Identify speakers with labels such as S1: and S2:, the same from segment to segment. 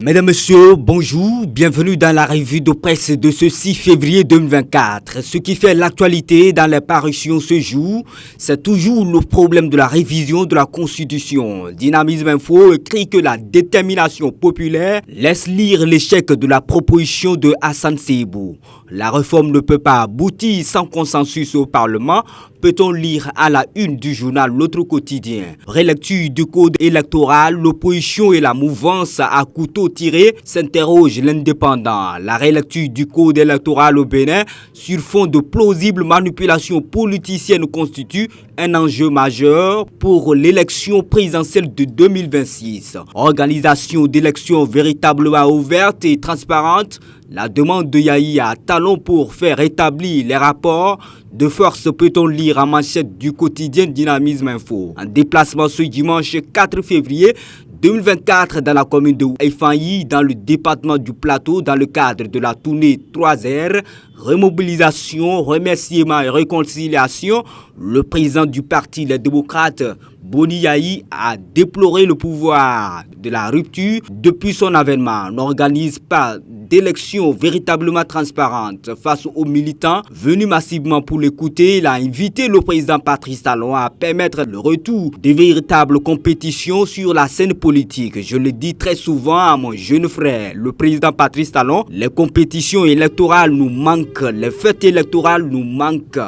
S1: Mesdames, Messieurs, bonjour, bienvenue dans la revue de presse de ce 6 février 2024. Ce qui fait l'actualité dans les parutions ce jour, c'est toujours le problème de la révision de la Constitution. Dynamisme Info écrit que la détermination populaire laisse lire l'échec de la proposition de Hassan Seibou. La réforme ne peut pas aboutir sans consensus au Parlement, peut-on lire à la une du journal L'Autre Quotidien. Relecture du code électoral, l'opposition et la mouvance à couteau tiré, s'interroge l'indépendant. La relecture du code électoral au Bénin sur fond de plausibles manipulations politiciennes constitue un enjeu majeur pour l'élection présidentielle de 2026. Organisation d'élections véritablement ouverte et transparente. La demande de Yahi a talon pour faire établir les rapports de force, peut-on lire en manchette du quotidien Dynamisme Info. En déplacement ce dimanche 4 février 2024 dans la commune de Haifanyi, dans le département du Plateau, dans le cadre de la tournée 3R, remobilisation, remerciement et réconciliation, le président du parti Les Démocrates, Boni Yahi, a déploré le pouvoir de la rupture depuis son avènement. N'organise pas d'élections véritablement transparentes face aux militants venus massivement pour l'écouter. Il a invité le président Patrice Talon à permettre le retour de véritables compétitions sur la scène politique. Je le dis très souvent à mon jeune frère, le président Patrice Talon, les compétitions électorales nous manquent, les fêtes électorales nous manquent.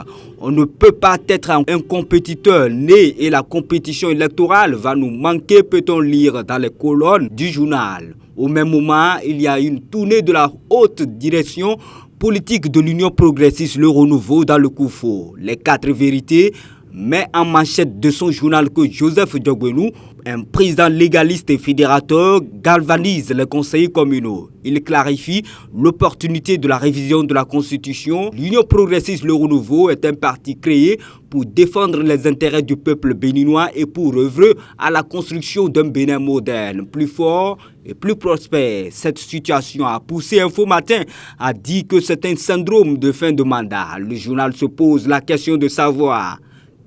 S1: On ne peut pas être un compétiteur né et la compétition électorale va nous manquer, peut-on lire dans les colonnes du journal. Au même moment, il y a une tournée de la haute direction politique de l'Union progressiste Le Renouveau dans le Koufo. Les 4 vérités met en manchette de son journal que Joseph Diogbenou, un président légaliste et fédérateur, galvanise les conseillers communaux. Il clarifie l'opportunité de la révision de la Constitution. L'Union progressiste Le Renouveau est un parti créé pour défendre les intérêts du peuple béninois et pour œuvrer à la construction d'un Bénin moderne, plus fort et plus prospère. Cette situation a poussé Info Matin à dire que c'est un syndrome de fin de mandat. Le journal se pose la question de savoir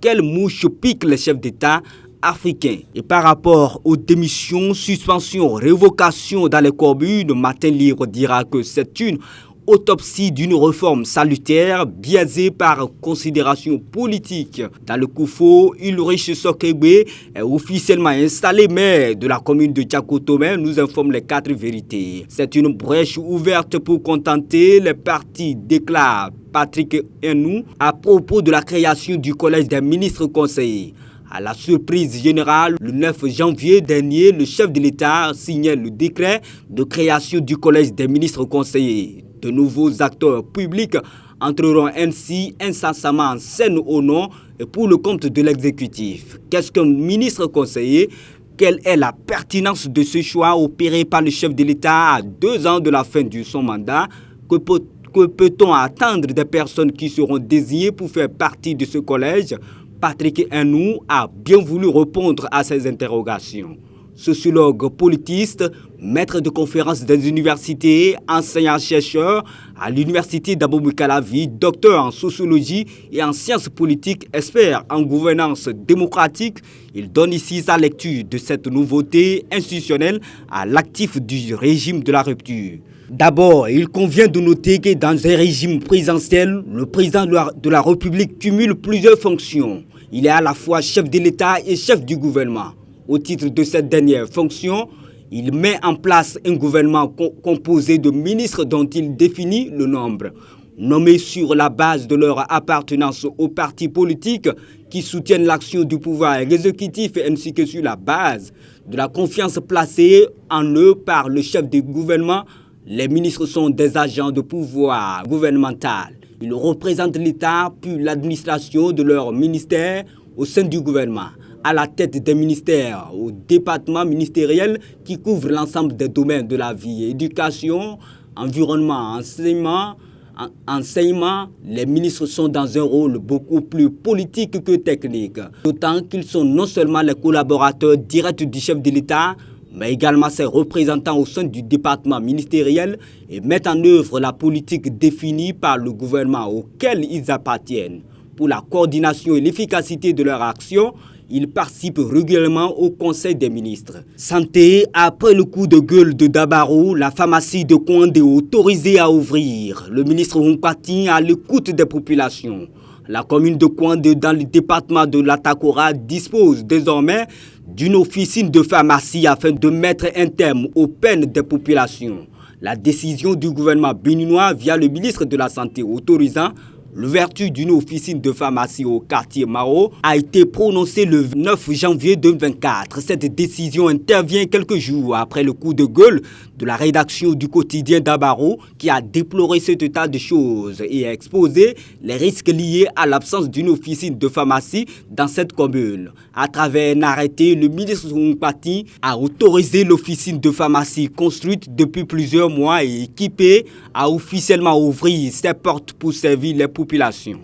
S1: quelle mouche pique les chefs d'État africains. Et par rapport aux démissions, suspensions, révocations dans les corbules, le Matin Libre dira que c'est une autopsie d'une réforme salutaire biaisée par considération politique. Dans le Koufo, Ulrich Sokebe est officiellement installé maire de la commune de Tchakotomé, nous informe les 4 vérités. C'est une brèche ouverte pour contenter les partis, déclare Patrick Henou à propos de la création du collège des ministres conseillers. À la surprise générale, le 9 janvier dernier, le chef de l'État signait le décret de création du collège des ministres conseillers. De nouveaux acteurs publics entreront ainsi incessamment en scène au nom et pour le compte de l'exécutif. Qu'est-ce qu'un ministre conseiller? Quelle est la pertinence de ce choix opéré par le chef de l'État à 2 ans de la fin de son mandat? Que peut-on attendre des personnes qui seront désignées pour faire partie de ce collège? Patrick Henou a bien voulu répondre à ces interrogations. Sociologue politiste, maître de conférences des universités, enseignant-chercheur à l'université d'Abomey-Calavi, docteur en sociologie et en sciences politiques, expert en gouvernance démocratique, il donne ici sa lecture de cette nouveauté institutionnelle à l'actif du régime de la rupture. D'abord, il convient de noter que dans un régime présidentiel, le président de la République cumule plusieurs fonctions. Il est à la fois chef de l'État et chef du gouvernement. Au titre de cette dernière fonction, il met en place un gouvernement composé de ministres dont il définit le nombre, nommés sur la base de leur appartenance aux partis politiques qui soutiennent l'action du pouvoir exécutif ainsi que sur la base de la confiance placée en eux par le chef du gouvernement. Les ministres sont des agents de pouvoir gouvernemental. Ils représentent l'État puis l'administration de leur ministère au sein du gouvernement, à la tête des ministères, au département ministériel qui couvre l'ensemble des domaines de la vie, éducation, environnement, enseignement. Les ministres sont dans un rôle beaucoup plus politique que technique, d'autant qu'ils sont non seulement les collaborateurs directs du chef de l'État, mais également ses représentants au sein du département ministériel et mettent en œuvre la politique définie par le gouvernement auquel ils appartiennent. Pour la coordination et l'efficacité de leur action, Il participe régulièrement au Conseil des ministres. Santé, après le coup de gueule de Dabaro, la pharmacie de Kouandé est autorisée à ouvrir. Le ministre Hunkpati à l'écoute des populations. La commune de Kouandé dans le département de l'Atakora dispose désormais d'une officine de pharmacie afin de mettre un terme aux peines des populations. La décision du gouvernement béninois via le ministre de la Santé autorisant l'ouverture d'une officine de pharmacie au quartier Mao a été prononcée le 9 janvier 2024. Cette décision intervient quelques jours après le coup de gueule de la rédaction du quotidien Dabaro qui a déploré cet état de choses et a exposé les risques liés à l'absence d'une officine de pharmacie dans cette commune. À travers un arrêté, le ministre Hunkpati a autorisé l'officine de pharmacie construite depuis plusieurs mois et équipée à officiellement ouvrir ses portes pour servir les populations.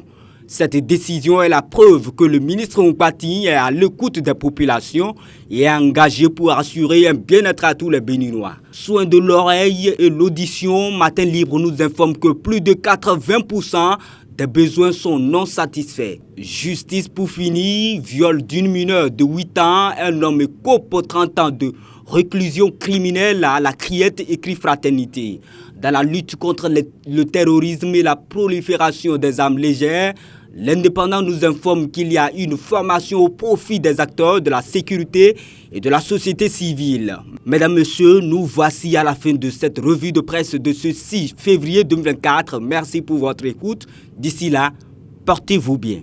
S1: Cette décision est la preuve que le ministre Hunkpati est à l'écoute des populations et est engagé pour assurer un bien-être à tous les Béninois. Soins de l'oreille et l'audition, Matin Libre nous informe que plus de 80% des besoins sont non satisfaits. Justice pour finir, viol d'une mineure de 8 ans, un homme écope 30 ans de réclusion criminelle à la Criette, écrit Fraternité. Dans la lutte contre le terrorisme et la prolifération des armes légères, l'Indépendant nous informe qu'il y a une formation au profit des acteurs de la sécurité et de la société civile. Mesdames, Messieurs, nous voici à la fin de cette revue de presse de ce 6 février 2024. Merci pour votre écoute. D'ici là, portez-vous bien.